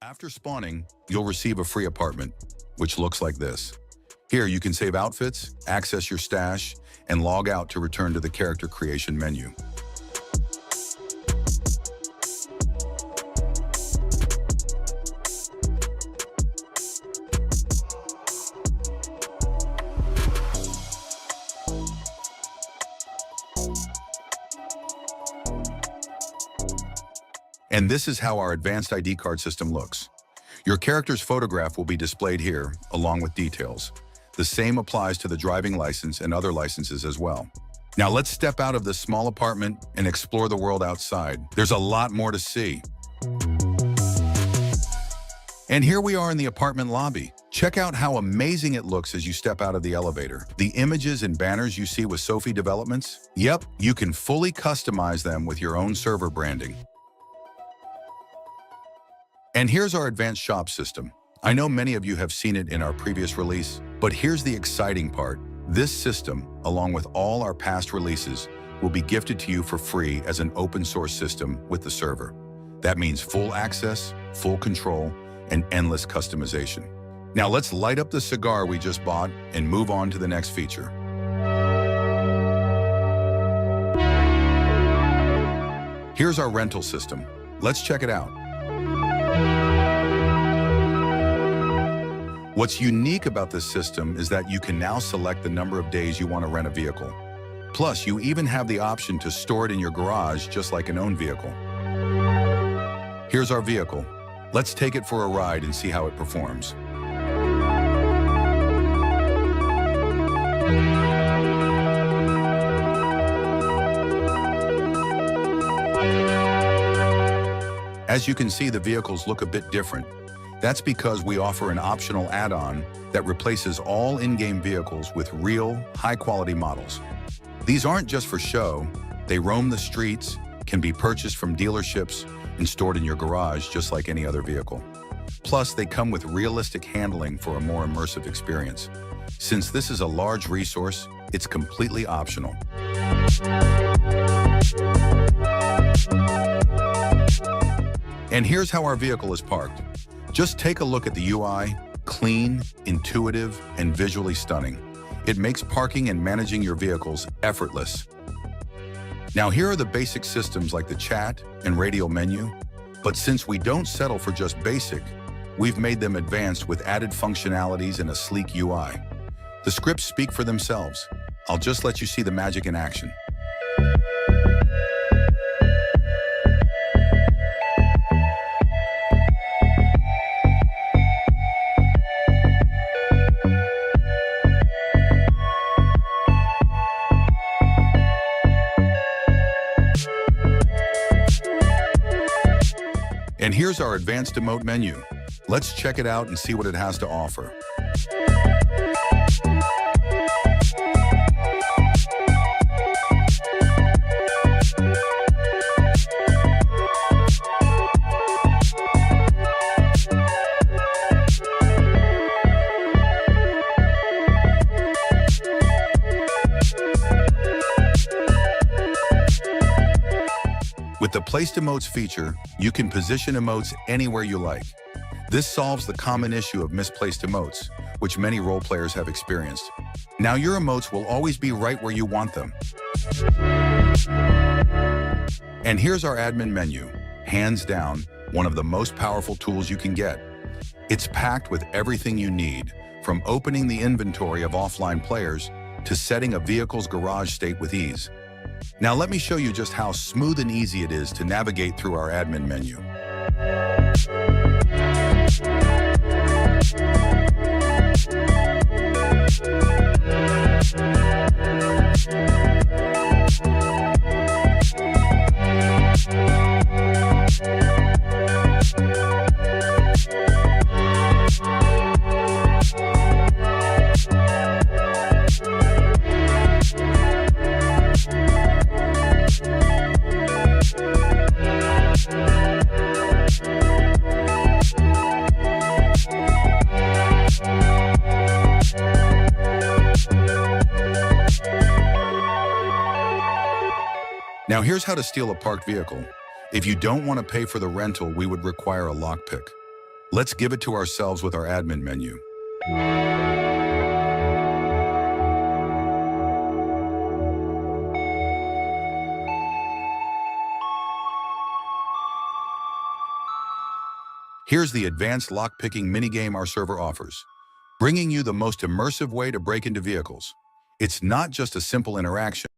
After spawning, you'll receive a free apartment, which looks like this. Here, you can save outfits, access your stash, and log out to return to the character creation menu. And this is how our advanced ID card system looks. Your character's photograph will be displayed here, along with details. The same applies to the driving license and other licenses as well. Now let's step out of this small apartment and explore the world outside. There's a lot more to see. And here we are in the apartment lobby. Check out how amazing it looks as you step out of the elevator. The images and banners you see with Sophie developments? Yep, you can fully customize them with your own server branding. And here's our advanced shop system. I know many of you have seen it in our previous release, but here's the exciting part. This system, along with all our past releases, will be gifted to you for free as an open source system with the server. That means full access, full control, and endless customization. Now let's light up the cigar we just bought and move on to the next feature. Here's our rental system. Let's check it out. What's unique about this system is that you can now select the number of days you want to rent a vehicle. Plus, you even have the option to store it in your garage just like an owned vehicle. Here's our vehicle. Let's take it for a ride and see how it performs. As you can see, the vehicles look a bit different. That's because we offer an optional add-on that replaces all in-game vehicles with real, high-quality models. These aren't just for show. They roam the streets, can be purchased from dealerships, and stored in your garage just like any other vehicle. Plus, they come with realistic handling for a more immersive experience. Since this is a large resource, it's completely optional. And here's how our vehicle is parked. Just take a look at the UI, clean, intuitive, and visually stunning. It makes parking and managing your vehicles effortless. Now here are the basic systems like the chat and radial menu, but since we don't settle for just basic, we've made them advanced with added functionalities and a sleek UI. The scripts speak for themselves. I'll just let you see the magic in action. And here's our advanced emote menu. Let's check it out and see what it has to offer. With the Placed Emotes feature, you can position emotes anywhere you like. This solves the common issue of misplaced emotes, which many role players have experienced. Now your emotes will always be right where you want them. And here's our admin menu. Hands down, one of the most powerful tools you can get. It's packed with everything you need, from opening the inventory of offline players to setting a vehicle's garage state with ease. Now let me show you just how smooth and easy it is to navigate through our admin menu. Now here's how to steal a parked vehicle. If you don't want to pay for the rental, we would require a lockpick. Let's give it to ourselves with our admin menu. Here's the advanced lock-picking minigame our server offers, bringing you the most immersive way to break into vehicles. It's not just a simple interaction.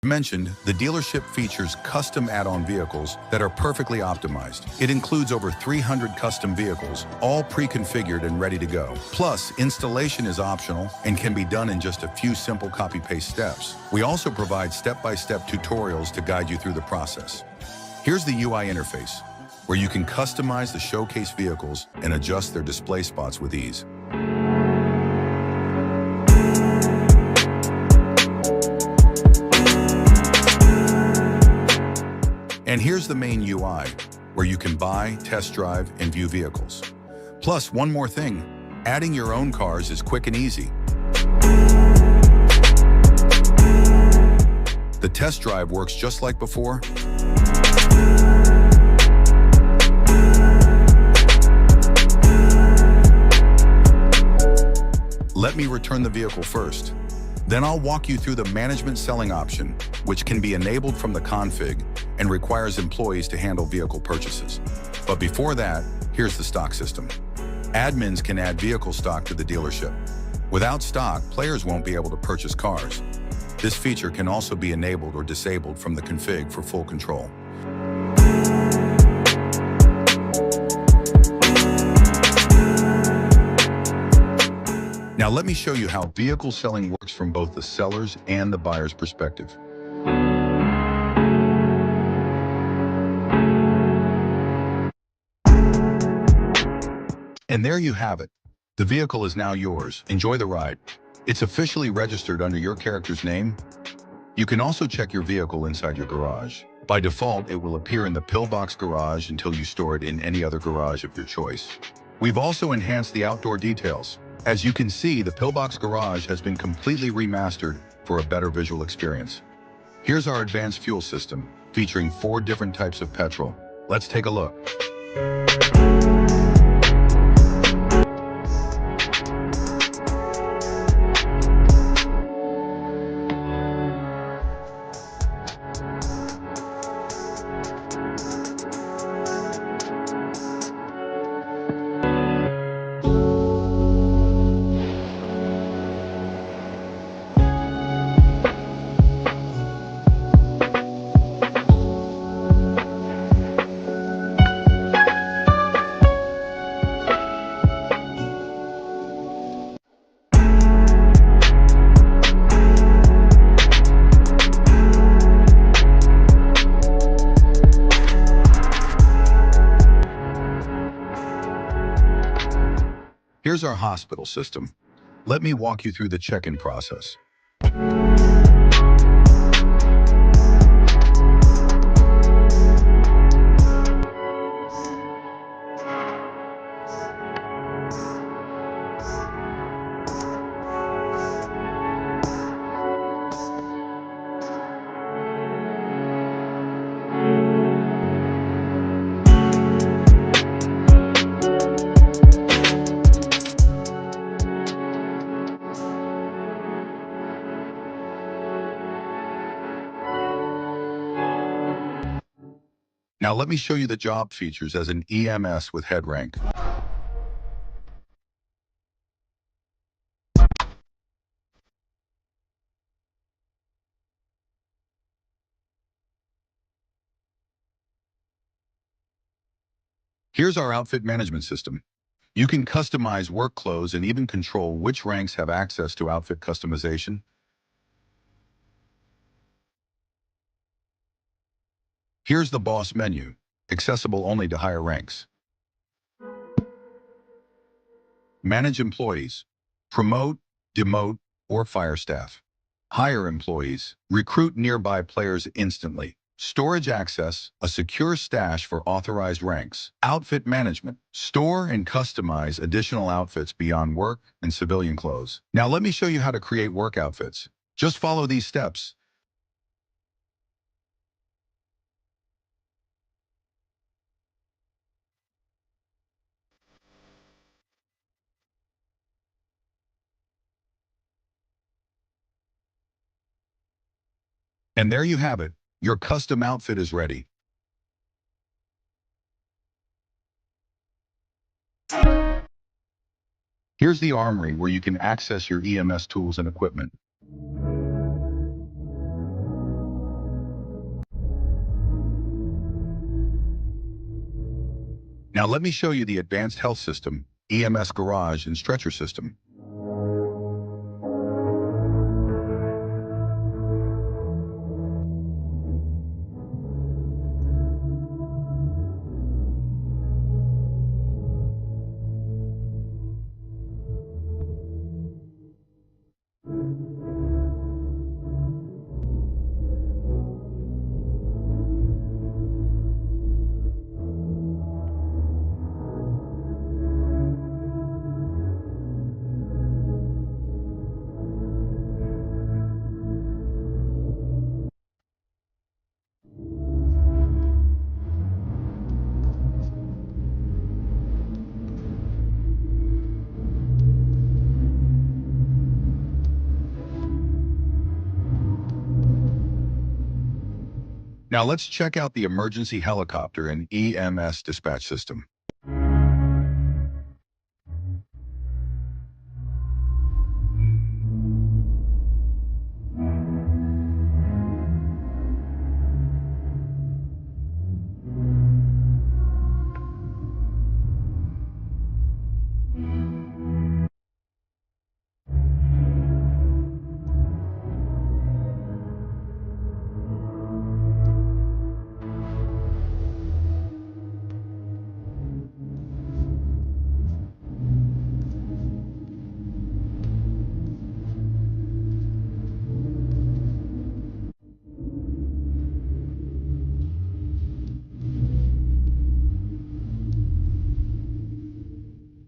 Mentioned, the dealership features custom add-on vehicles that are perfectly optimized. It includes over 300 custom vehicles, all pre-configured and ready to go. Plus, installation is optional and can be done in just a few simple copy-paste steps. We also provide step-by-step tutorials to guide you through the process. Here's the UI interface, where you can customize the showcase vehicles and adjust their display spots with ease. And here's the main UI, where you can buy, test drive, and view vehicles. Plus, one more thing, adding your own cars is quick and easy. The test drive works just like before. Let me return the vehicle first. Then I'll walk you through the management selling option, which can be enabled from the config and requires employees to handle vehicle purchases. But before that, here's the stock system. Admins can add vehicle stock to the dealership. Without stock, players won't be able to purchase cars. This feature can also be enabled or disabled from the config for full control. Now let me show you how vehicle selling works from both the seller's and the buyer's perspective. And there you have it. The vehicle is now yours. Enjoy the ride. It's officially registered under your character's name. You can also check your vehicle inside your garage. By default, it will appear in the pillbox garage until you store it in any other garage of your choice. We've also enhanced the outdoor details. As you can see, the Pillbox garage has been completely remastered for a better visual experience. Here's our advanced fuel system, featuring 4 different types of petrol. Let's take a look. Here's our hospital system. Let me walk you through the check-in process. Now let me show you the job features as an EMS with head rank. Here's our outfit management system. You can customize work clothes and even control which ranks have access to outfit customization. Here's the boss menu, accessible only to higher ranks. Manage employees, promote, demote, or fire staff. Hire employees, recruit nearby players instantly. Storage access, a secure stash for authorized ranks. Outfit management, store and customize additional outfits beyond work and civilian clothes. Now let me show you how to create work outfits. Just follow these steps. And there you have it. Your custom outfit is ready. Here's the armory where you can access your EMS tools and equipment. Now let me show you the advanced health system, EMS garage, and stretcher system. Now let's check out the emergency helicopter and EMS dispatch system.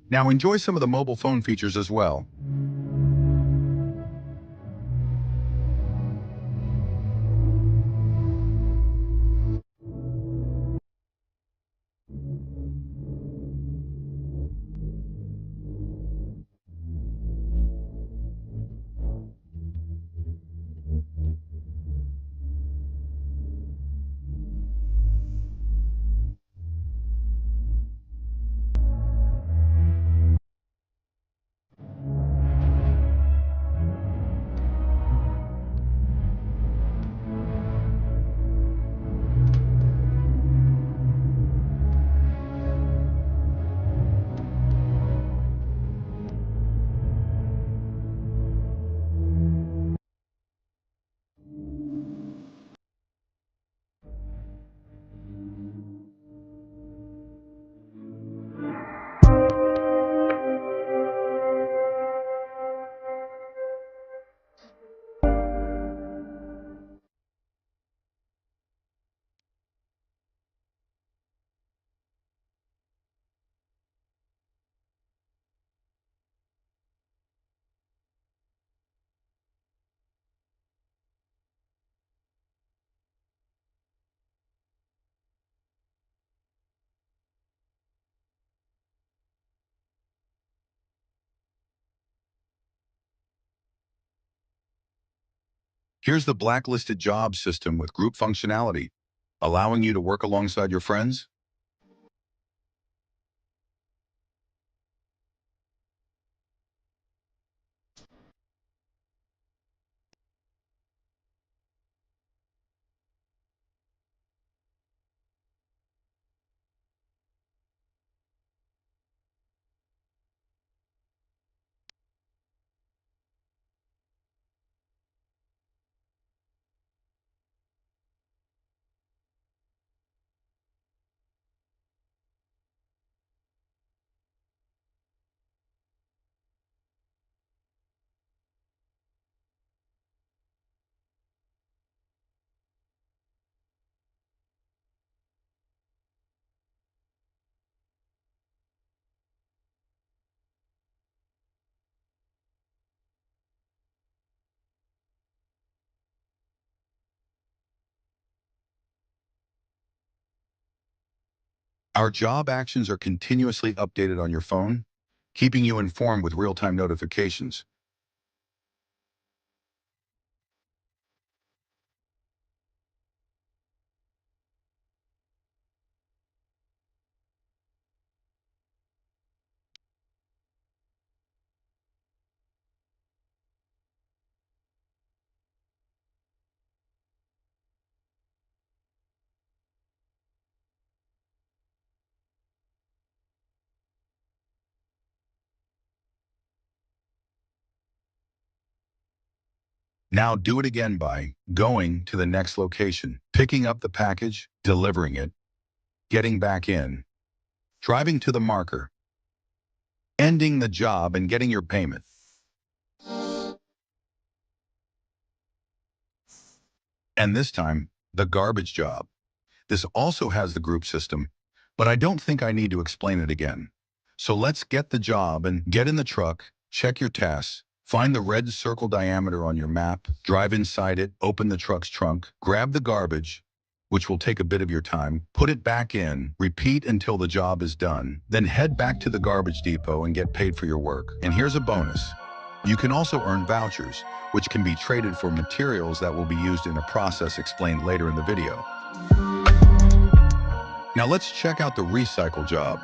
Now enjoy some of the mobile phone features as well. Here's the blacklisted job system with group functionality, allowing you to work alongside your friends. Our job actions are continuously updated on your phone, keeping you informed with real-time notifications. Now do it again by going to the next location, picking up the package, delivering it, getting back in, driving to the marker, ending the job and getting your payment. And this time, the garbage job. This also has the group system, but I don't think I need to explain it again. So let's get the job and get in the truck, check your tasks, find the red circle diameter on your map, drive inside it, open the truck's trunk, grab the garbage, which will take a bit of your time, put it back in, repeat until the job is done, then head back to the garbage depot and get paid for your work. And here's a bonus. You can also earn vouchers, which can be traded for materials that will be used in a process explained later in the video. Now let's check out the recycle job.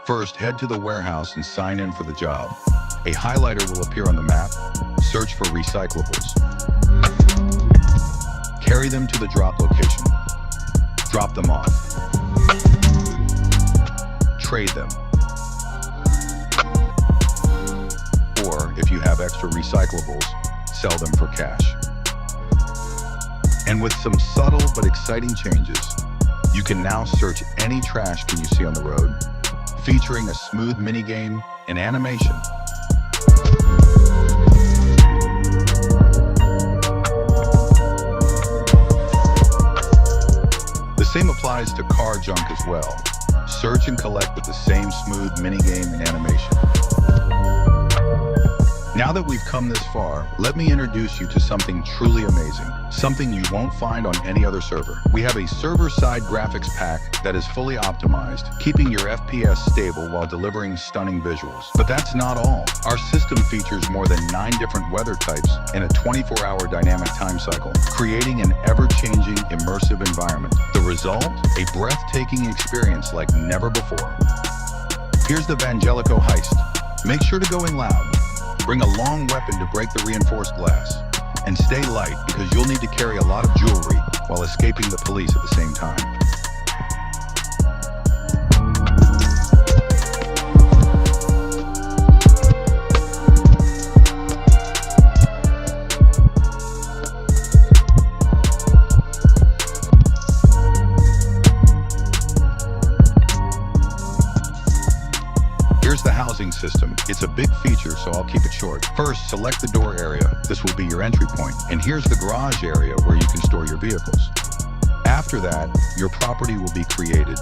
First, head to the warehouse and sign in for the job. A highlighter will appear on the map. Search for recyclables. Carry them to the drop location. Drop them off. Trade them. Or, if you have extra recyclables, sell them for cash. And with some subtle but exciting changes, you can now search any trash can you see on the road, featuring a smooth minigame and animation. The same applies to car junk as well. search and collect with the same smooth minigame and animation. Now that we've come this far, let me introduce you to something truly amazing, something you won't find on any other server. We have a server-side graphics pack that is fully optimized, keeping your FPS stable while delivering stunning visuals. But that's not all. Our system features more than 9 different weather types in a 24-hour dynamic time cycle, creating an ever-changing, immersive environment. The result? A breathtaking experience like never before. Here's the Vangelico heist. Make sure to go in loud. Bring a long weapon to break the reinforced glass. And stay light because you'll need to carry a lot of jewelry while escaping the police at the same time. Here's the housing system. It's a big feature, so I'll keep it short. First, select the door area. This will be your entry point. And here's the garage area where you can store your vehicles. After that, your property will be created,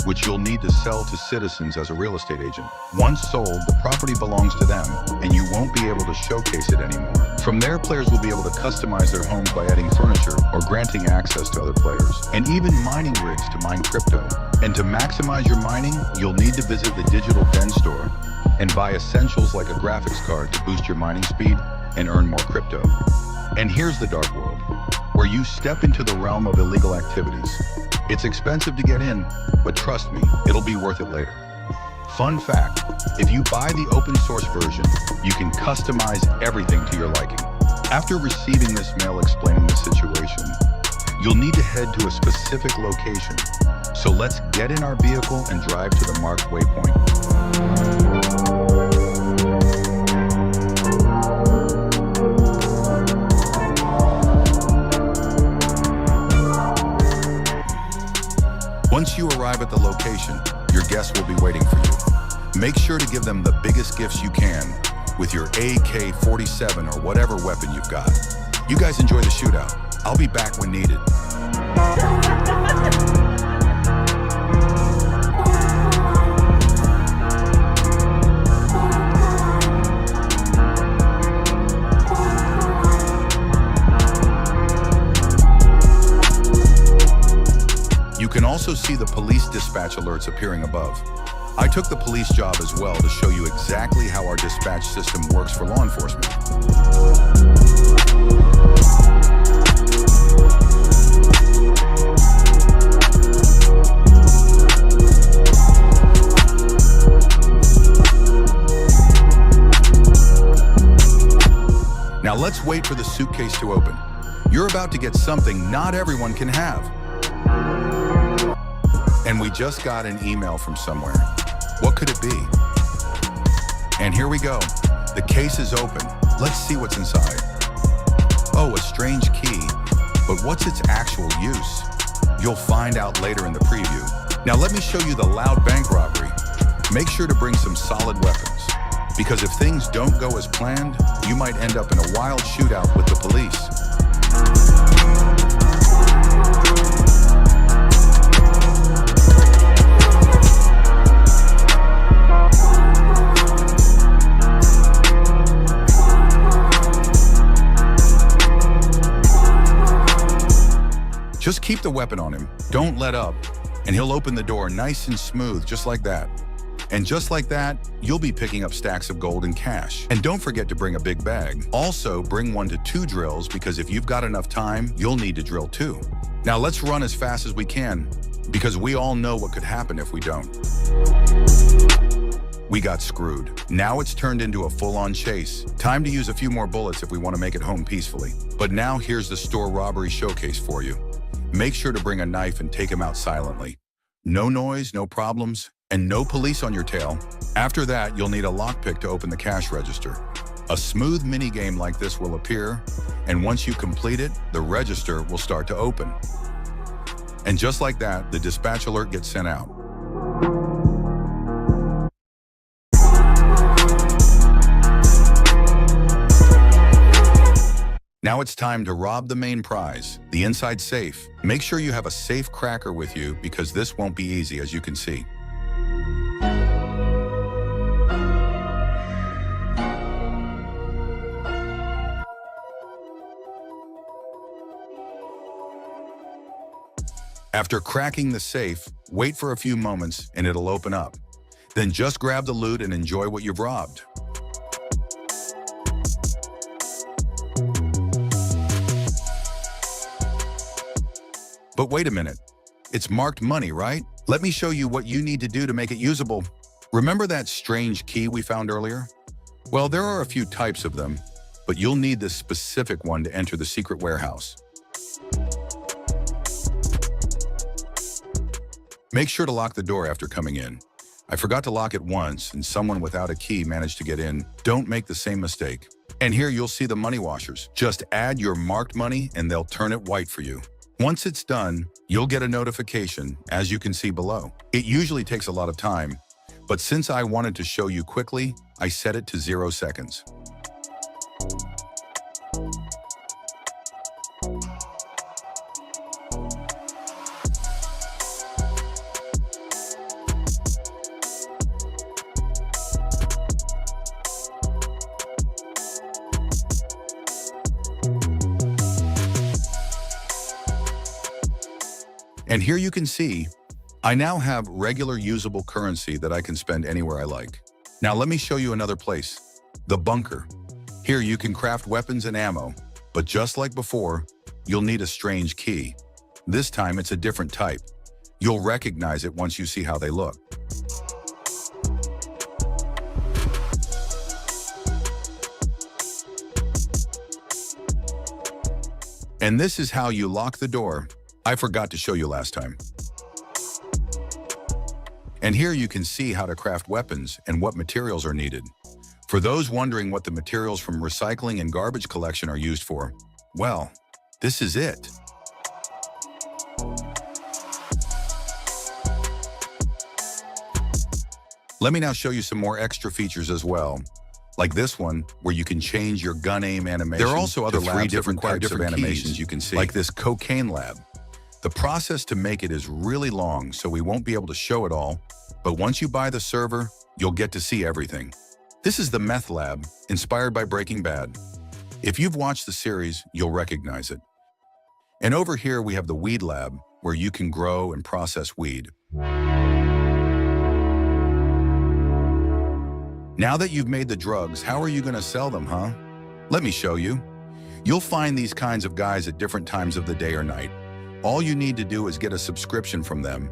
which you'll need to sell to citizens as a real estate agent. Once sold, the property belongs to them, and you won't be able to showcase it anymore. From there, players will be able to customize their homes by adding furniture or granting access to other players, and even mining rigs to mine crypto. And to maximize your mining, you'll need to visit the digital den store and buy essentials like a graphics card to boost your mining speed and earn more crypto. And here's the dark world, where you step into the realm of illegal activities. It's expensive to get in, but trust me, it'll be worth it later. Fun fact, if you buy the open source version, you can customize everything to your liking. After receiving this mail explaining the situation, you'll need to head to a specific location. So let's get in our vehicle and drive to the marked waypoint. Once you arrive at the location, your guests will be waiting for you. Make sure to give them the biggest gifts you can with your AK-47 or whatever weapon you've got. You guys enjoy the shootout. I'll be back when needed. You can also see the police dispatch alerts appearing above. I took the police job as well to show you exactly how our dispatch system works for law enforcement. Now let's wait for the suitcase to open. You're about to get something not everyone can have. And we just got an email from somewhere. What could it be? And here we go. The case is open. Let's see what's inside. Oh, a strange key. But what's its actual use? You'll find out later in the preview. Now let me show you the loud bank robbery. Make sure to bring some solid weapons, because if things don't go as planned, you might end up in a wild shootout with the police. Just keep the weapon on him, don't let up, and he'll open the door nice and smooth, just like that. And just like that, you'll be picking up stacks of gold and cash. And don't forget to bring a big bag. Also, bring 1 to 2 drills, because if you've got enough time, you'll need to drill 2. Now let's run as fast as we can, because we all know what could happen if we don't. We got screwed. Now it's turned into a full-on chase. Time to use a few more bullets if we want to make it home peacefully. But now here's the store robbery showcase for you. Make sure to bring a knife and take him out silently. No noise, no problems, and no police on your tail. After that, you'll need a lockpick to open the cash register. A smooth mini-game like this will appear, and once you complete it, the register will start to open. And just like that, the dispatch alert gets sent out. Now it's time to rob the main prize, the inside safe. Make sure you have a safe cracker with you, because this won't be easy, as you can see. After cracking the safe, wait for a few moments and it'll open up. Then just grab the loot and enjoy what you've robbed. But wait a minute, it's marked money, right? Let me show you what you need to do to make it usable. Remember that strange key we found earlier? Well, there are a few types of them, but you'll need this specific one to enter the secret warehouse. Make sure to lock the door after coming in. I forgot to lock it once and someone without a key managed to get in. Don't make the same mistake. And here you'll see the money washers. Just add your marked money and they'll turn it white for you. Once it's done, you'll get a notification, as you can see below. It usually takes a lot of time, but since I wanted to show you quickly, I set it to 0 seconds. And here you can see, I now have regular usable currency that I can spend anywhere I like. Now let me show you another place, the bunker. Here you can craft weapons and ammo, but just like before, you'll need a strange key. This time it's a different type. You'll recognize it once you see how they look. And this is how you lock the door. I forgot to show you last time. And here you can see how to craft weapons and what materials are needed. For those wondering what the materials from recycling and garbage collection are used for, well, this is it. Let me now show you some more extra features as well, like this one, where you can change your gun aim animation. There are also other labs that require different animations you can see, like this cocaine lab. The process to make it is really long, so we won't be able to show it all, but once you buy the server, you'll get to see everything. This is the meth lab, inspired by Breaking Bad. If you've watched the series, you'll recognize it. And over here we have the weed lab, where you can grow and process weed. Now that you've made the drugs, how are you going to sell them, huh? Let me show you. You'll find these kinds of guys at different times of the day or night. All you need to do is get a subscription from them.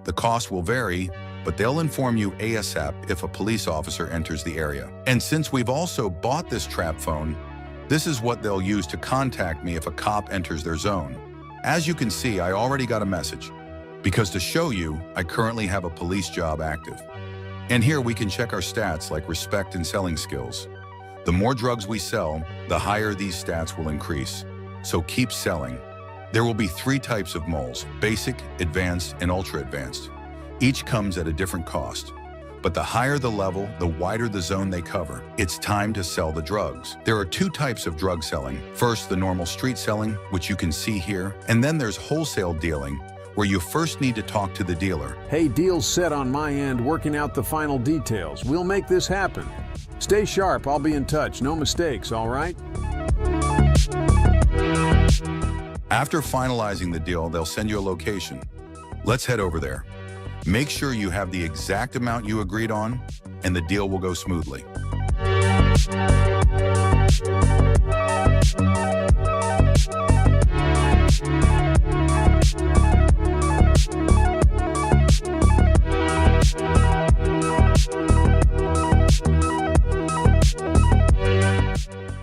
The cost will vary, but they'll inform you ASAP if a police officer enters the area. And since we've also bought this trap phone, this is what they'll use to contact me if a cop enters their zone. As you can see, I already got a message, because to show you, I currently have a police job active. And here we can check our stats like respect and selling skills. The more drugs we sell, the higher these stats will increase. So keep selling. There will be 3 types of moles: basic, advanced, and ultra-advanced. Each comes at a different cost. But the higher the level, the wider the zone they cover. It's time to sell the drugs. There are 2 types of drug selling. First, the normal street selling, which you can see here. And then there's wholesale dealing, where you first need to talk to the dealer. Hey, deal's set on my end, working out the final details. We'll make this happen. Stay sharp, I'll be in touch. No mistakes, all right? After finalizing the deal, they'll send you a location. Let's head over there. Make sure you have the exact amount you agreed on, and the deal will go smoothly.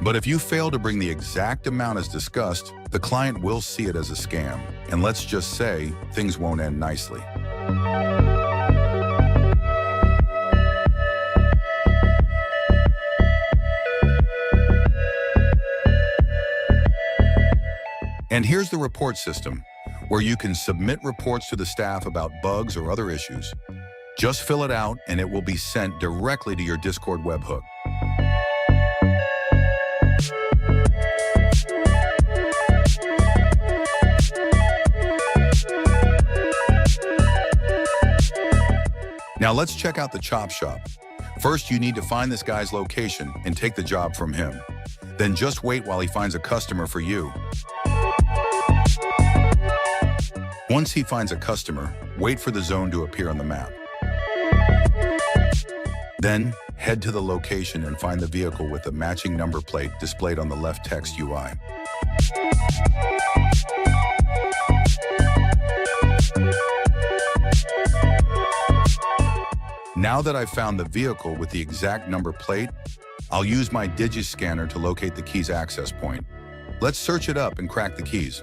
But if you fail to bring the exact amount as discussed, the client will see it as a scam. And let's just say, things won't end nicely. And here's the report system, where you can submit reports to the staff about bugs or other issues. Just fill it out and it will be sent directly to your Discord webhook. Now Now let's check out the chop shop. First, you need to find this guy's location and take the job from him. Then just wait while he finds a customer for you. Once he finds a customer, wait for the zone to appear on the map. Then, head to the location and find the vehicle with the matching number plate displayed on the left text UI. Now that I've found the vehicle with the exact number plate, I'll use my Digi-scanner to locate the key's access point. Let's search it up and crack the keys.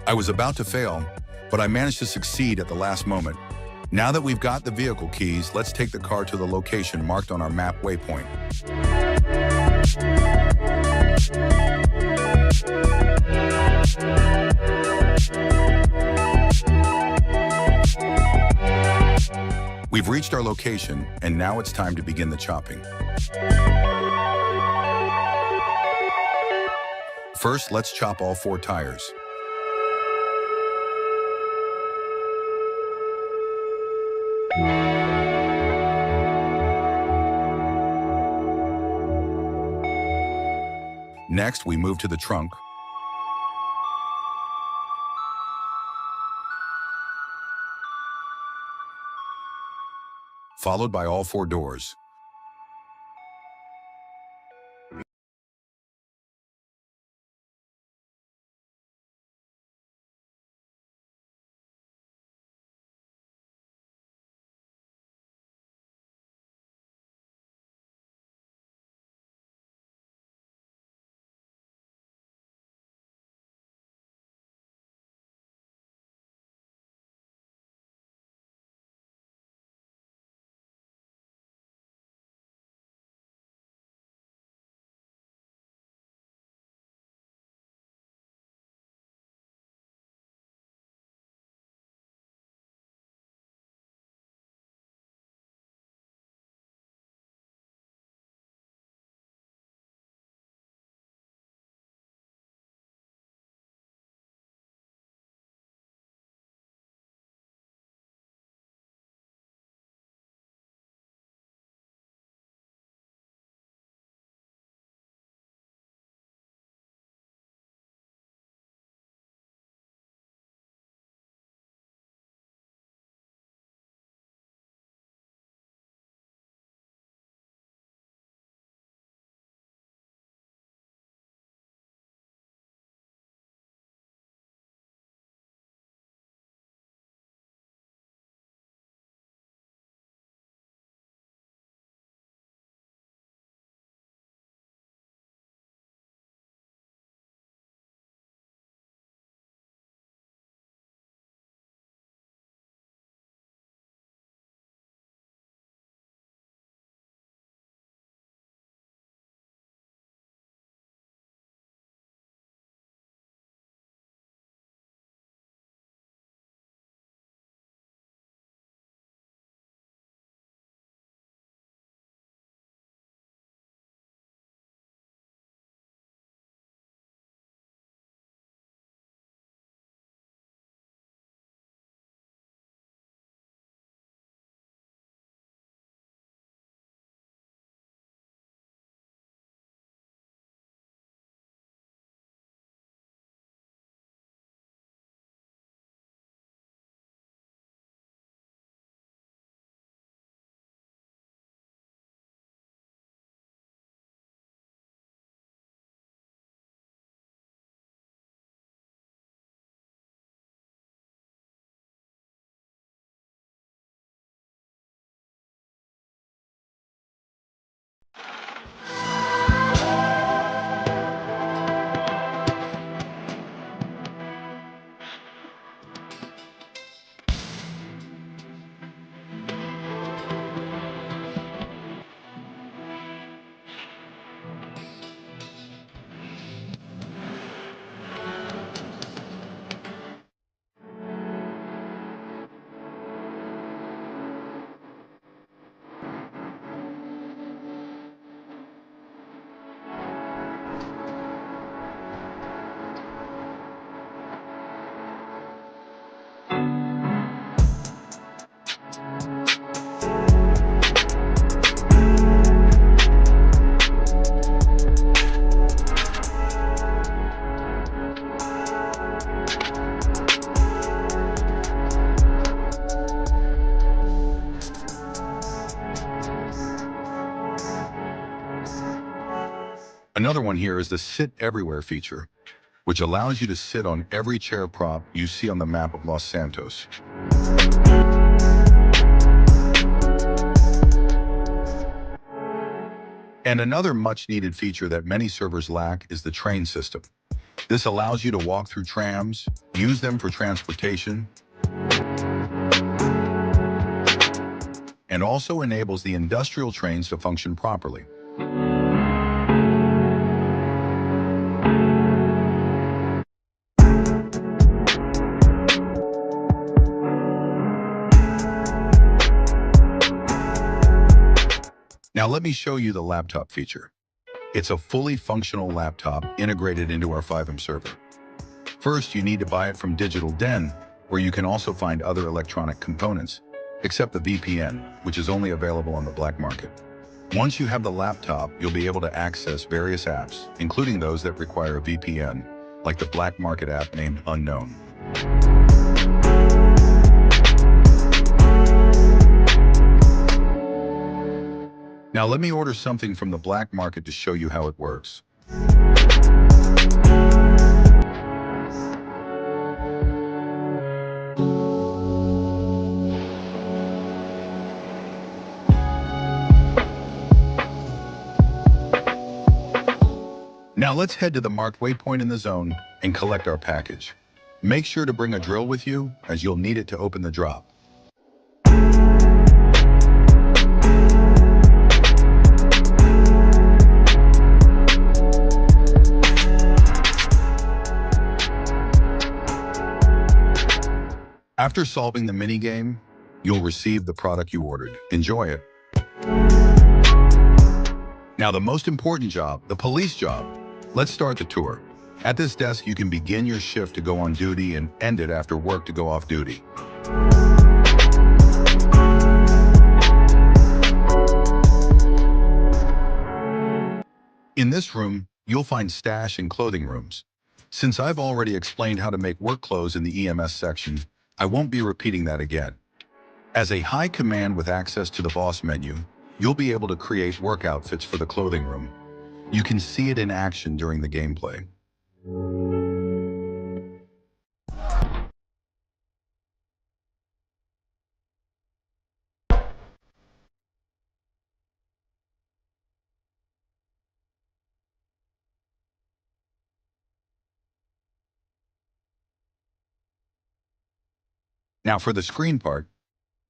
I was about to fail, but I managed to succeed at the last moment. Now that we've got the vehicle keys, let's take the car to the location marked on our map waypoint. We've reached our location, and now it's time to begin the chopping. First, let's chop all 4 tires. Next, we move to the trunk. Followed by all 4 doors. Another one here is the Sit Everywhere feature, which allows you to sit on every chair prop you see on the map of Los Santos. And another much-needed feature that many servers lack is the train system. This allows you to walk through trams, use them for transportation, and also enables the industrial trains to function properly. Now let me show you the laptop feature. It's a fully functional laptop integrated into our FiveM server. First, you need to buy it from Digital Den, where you can also find other electronic components, except the VPN, which is only available on the black market. Once you have the laptop, you'll be able to access various apps, including those that require a VPN, like the black market app named Unknown. Now let me order something from the black market to show you how it works. Now let's head to the marked waypoint in the zone and collect our package. Make sure to bring a drill with you, as you'll need it to open the drop. After solving the minigame, you'll receive the product you ordered. Enjoy it. Now the most important job, the police job. Let's start the tour. At this desk, you can begin your shift to go on duty and end it after work to go off duty. In this room, you'll find stash and clothing rooms. Since I've already explained how to make work clothes in the EMS section, I won't be repeating that again. As a high command with access to the boss menu, you'll be able to create work outfits for the clothing room. You can see it in action during the gameplay. Now for the screen part,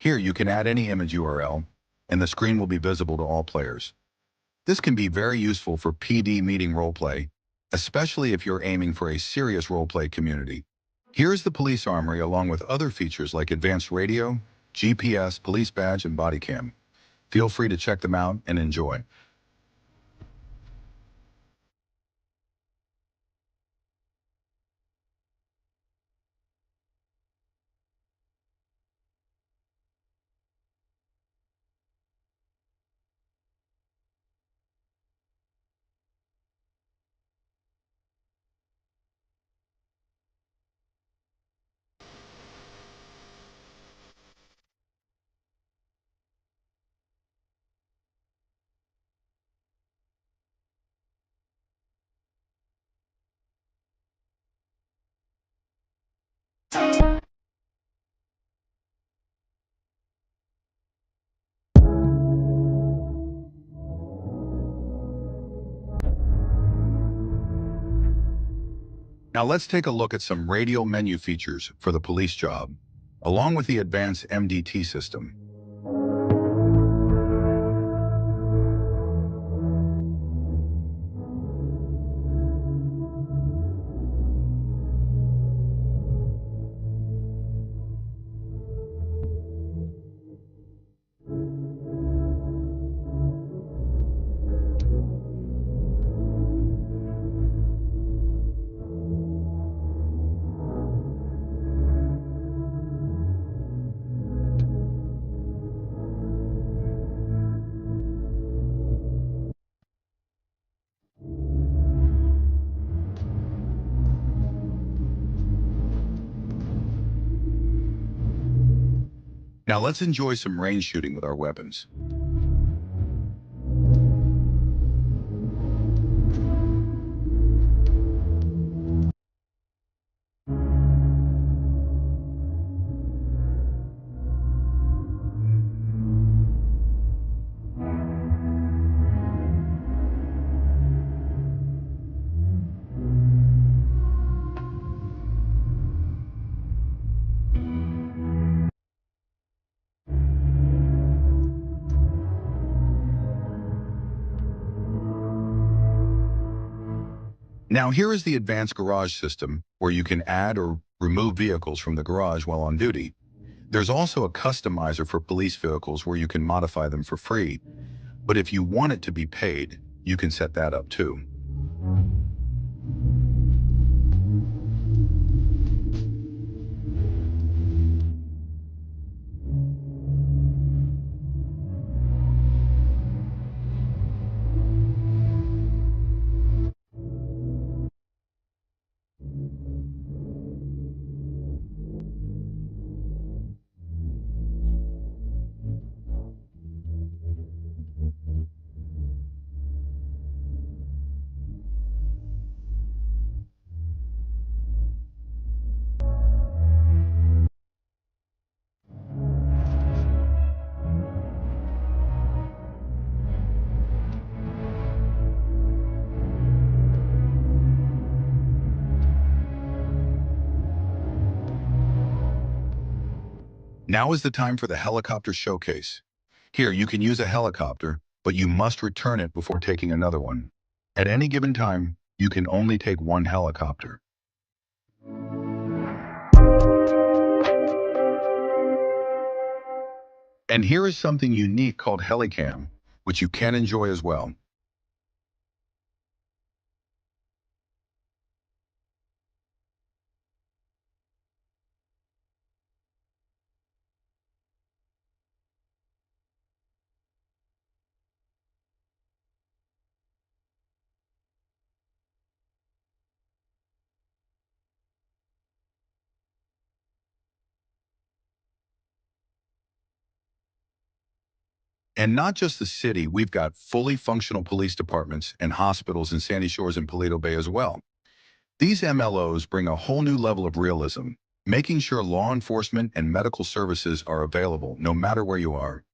here you can add any image URL, and the screen will be visible to all players. This can be very useful for PD meeting roleplay, especially if you're aiming for a serious roleplay community. Here's the police armory along with other features like advanced radio, GPS, police badge, and body cam. Feel free to check them out and enjoy. Now let's take a look at some radio menu features for the police job, along with the advanced MDT system. Now let's enjoy some range shooting with our weapons. Now here is the advanced garage system, where you can add or remove vehicles from the garage while on duty. There's also a customizer for police vehicles where you can modify them for free, but if you want it to be paid, you can set that up too. Now is the time for the helicopter showcase. Here, you can use a helicopter, but you must return it before taking another one. At any given time, you can only take one helicopter. And here is something unique called Helicam, which you can enjoy as well. And not just the city, we've got fully functional police departments and hospitals in Sandy Shores and Paleto Bay as well. These MLOs bring a whole new level of realism, making sure law enforcement and medical services are available no matter where you are.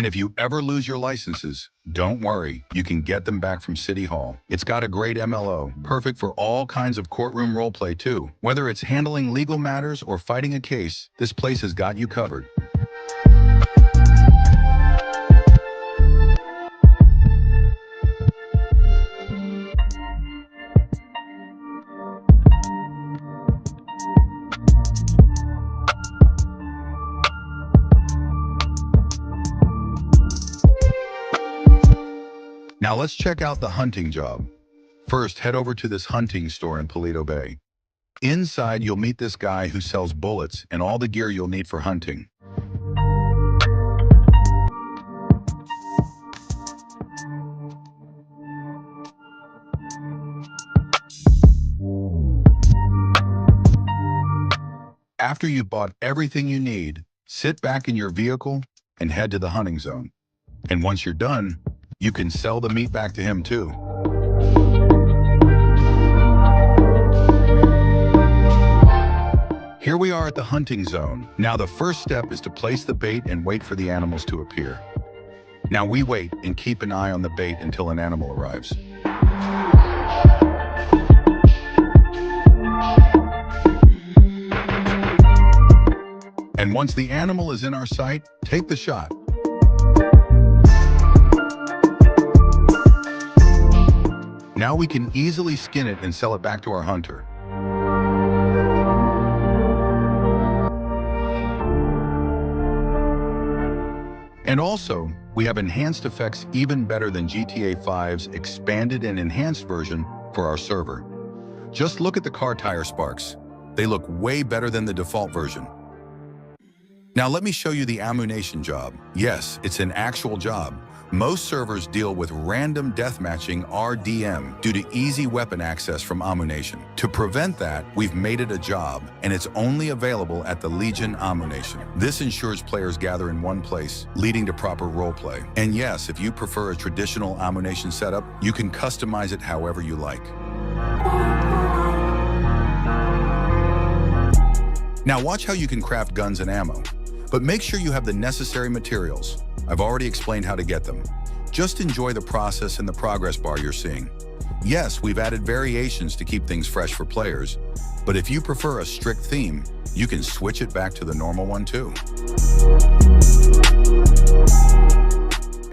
And if you ever lose your licenses, don't worry, you can get them back from City Hall. It's got a great MLO, perfect for all kinds of courtroom roleplay too. Whether it's handling legal matters or fighting a case, this place has got you covered. Now let's check out the hunting job. First, head over to this hunting store in Paleto Bay. Inside, you'll meet this guy who sells bullets and all the gear you'll need for hunting. After you've bought everything you need, sit back in your vehicle and head to the hunting zone. And once you're done, you can sell the meat back to him too. Here we are at the hunting zone. Now the first step is to place the bait and wait for the animals to appear. Now we wait and keep an eye on the bait until an animal arrives. And once the animal is in our sight, take the shot. Now we can easily skin it and sell it back to our hunter. And also, we have enhanced effects even better than GTA 5's expanded and enhanced version for our server. Just look at the car tire sparks. They look way better than the default version. Now let me show you the ammunition job. Yes, it's an actual job. Most servers deal with random deathmatching RDM due to easy weapon access from ammunition. To prevent that, we've made it a job, and it's only available at the Legion ammunition. This ensures players gather in one place, leading to proper roleplay. And yes, if you prefer a traditional ammunition setup, you can customize it however you like. Now watch how you can craft guns and ammo. But make sure you have the necessary materials. I've already explained how to get them. Just enjoy the process and the progress bar you're seeing. Yes, we've added variations to keep things fresh for players, but if you prefer a strict theme, you can switch it back to the normal one too.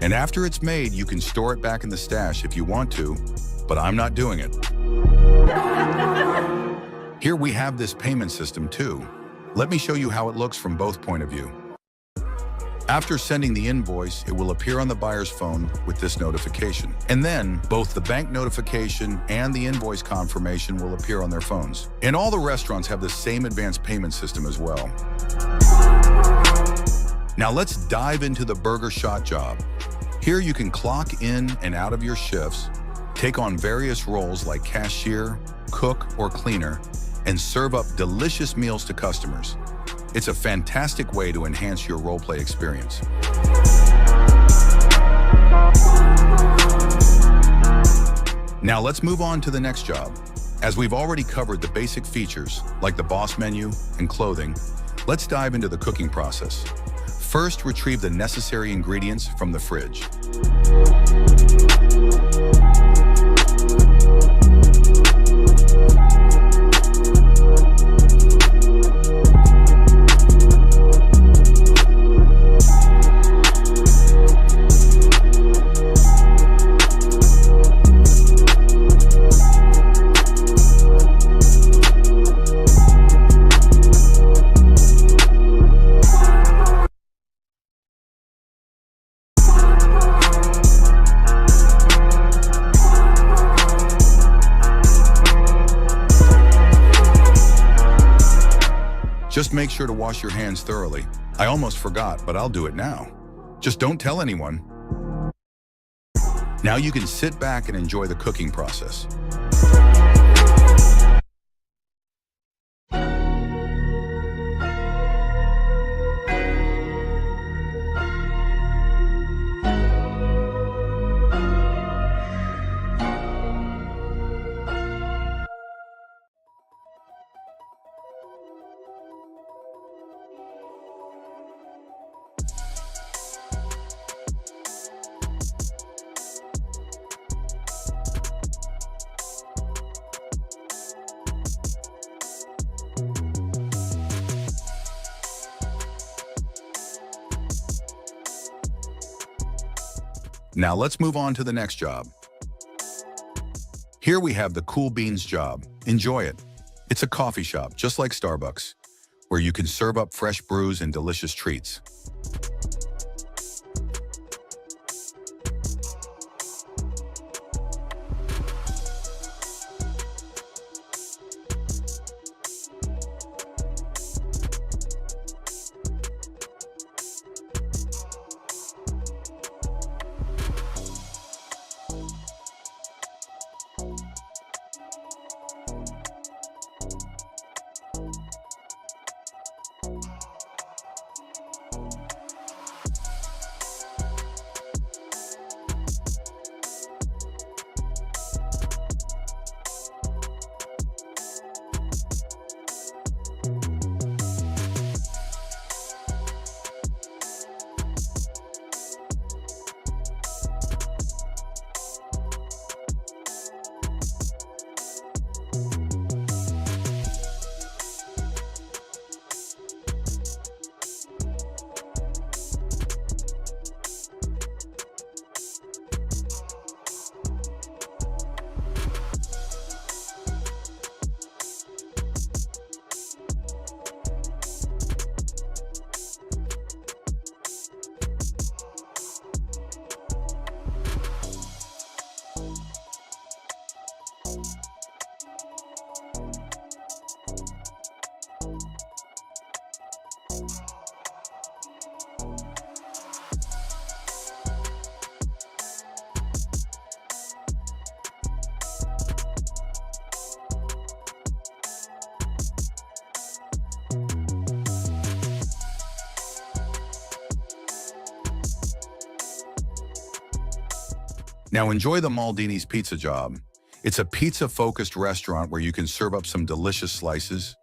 And after it's made, you can store it back in the stash if you want to, but I'm not doing it. Here we have this payment system too. Let me show you how it looks from both point of view. After sending the invoice, it will appear on the buyer's phone with this notification. And then, both the bank notification and the invoice confirmation will appear on their phones. And all the restaurants have the same advanced payment system as well. Now let's dive into the burger shot job. Here you can clock in and out of your shifts, take on various roles like cashier, cook, or cleaner, and serve up delicious meals to customers. It's a fantastic way to enhance your roleplay experience. Now let's move on to the next job. As we've already covered the basic features, like the boss menu and clothing, let's dive into the cooking process. First, retrieve the necessary ingredients from the fridge. Just make sure to wash your hands thoroughly. I almost forgot, but I'll do it now. Just don't tell anyone. Now you can sit back and enjoy the cooking process. Now let's move on to the next job. Here we have the Cool Beans job. Enjoy it. It's a coffee shop, just like Starbucks, where you can serve up fresh brews and delicious treats. Now enjoy the Maldini's pizza job. It's a pizza-focused restaurant where you can serve up some delicious slices.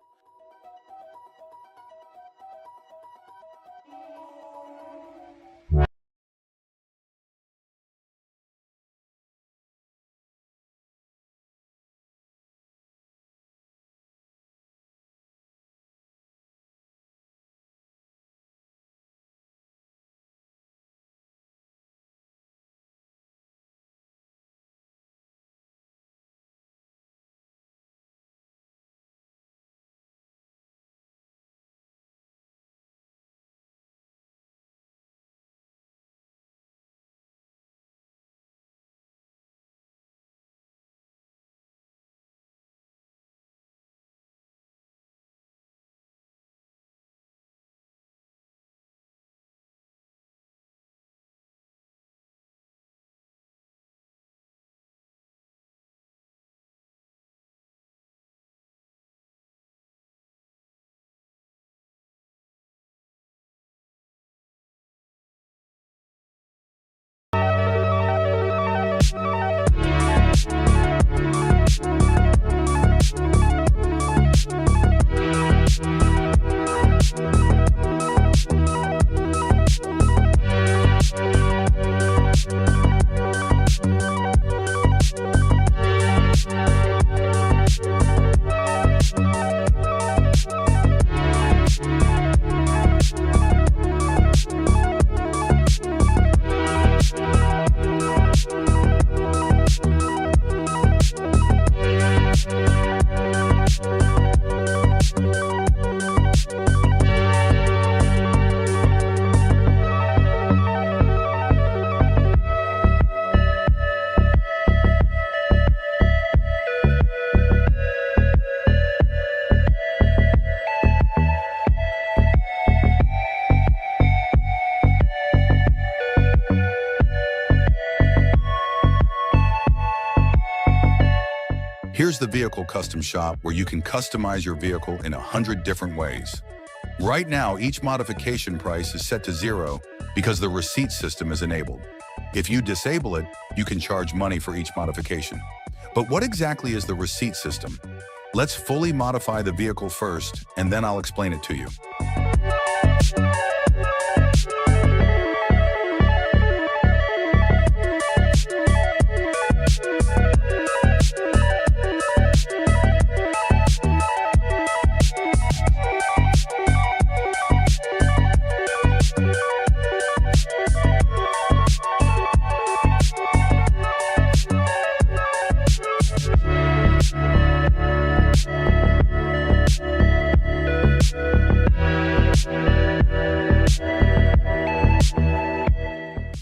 Here's the vehicle custom shop where you can customize your vehicle in 100 different ways. Right now, each modification price is set to 0 because the receipt system is enabled. If you disable it, you can charge money for each modification. But what exactly is the receipt system? Let's fully modify the vehicle first, and then I'll explain it to you.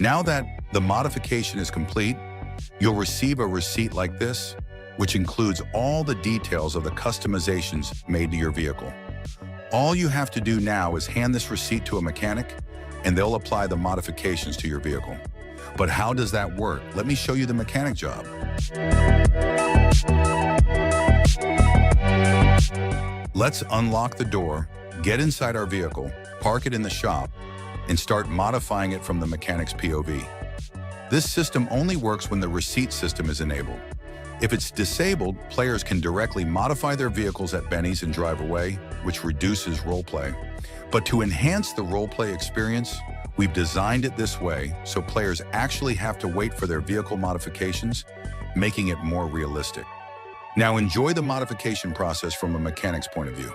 Now that the modification is complete, you'll receive a receipt like this, which includes all the details of the customizations made to your vehicle. All you have to do now is hand this receipt to a mechanic, and they'll apply the modifications to your vehicle. But how does that work? Let me show you the mechanic job. Let's unlock the door, get inside our vehicle, park it in the shop, and start modifying it from the mechanic's POV. This system only works when the receipt system is enabled. If it's disabled, players can directly modify their vehicles at Benny's and drive away, which reduces roleplay. But to enhance the roleplay experience, we've designed it this way so players actually have to wait for their vehicle modifications, making it more realistic. Now enjoy the modification process from a mechanic's point of view.